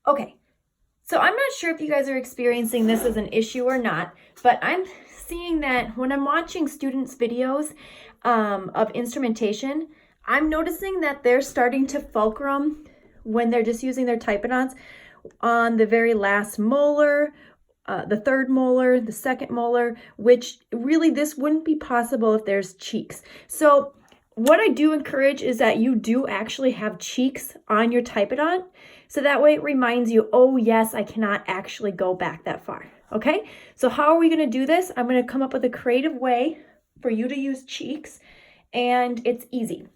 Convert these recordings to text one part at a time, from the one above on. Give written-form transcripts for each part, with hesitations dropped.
Okay, so I'm not sure if you guys are experiencing this as an issue or not, but I'm seeing that when I'm watching students' videos of instrumentation, I'm noticing that they're starting to fulcrum when they're just using their typodonts on the very last molar, the third molar, the second molar, which really this wouldn't be possible if there's cheeks. So what I do encourage is that you do actually have cheeks on your typodont, so that way it reminds you, oh yes, I cannot actually go back that far. Okay, so how are we going to do this? I'm going to come up with a creative way for you to use cheeks, and it's easy.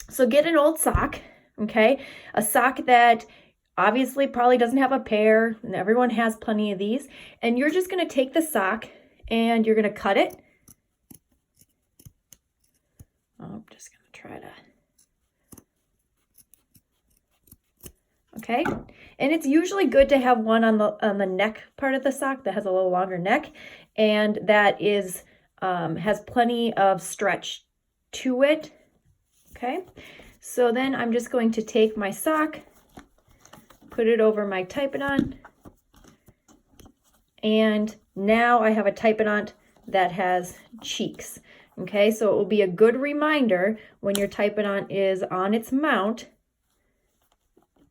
So get an old sock, okay, a sock that obviously probably doesn't have a pair, and everyone has plenty of these, and you're just going to take the sock and you're going to cut it. I'm just going to try to, okay, and it's usually good to have one on the neck part of the sock that has a little longer neck, and that is has plenty of stretch to it. Okay, so then I'm just going to take my sock, put it over my typodont, and now I have a typodont that has cheeks. Okay, so it will be a good reminder when your typodont is on its mount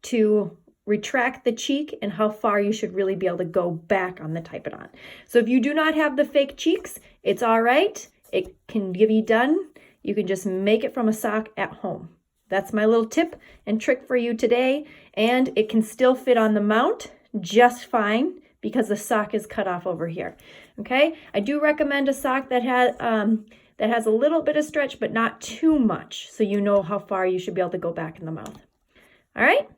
to retract the cheek and how far you should really be able to go back on the typodont. So if you do not have the fake cheeks, it's all right. It can be done. You can just make it from a sock at home. That's my little tip and trick for you today. And it can still fit on the mount just fine because the sock is cut off over here. Okay, I do recommend a sock that has a little bit of stretch, but not too much, so you know how far you should be able to go back in the mouth. All right.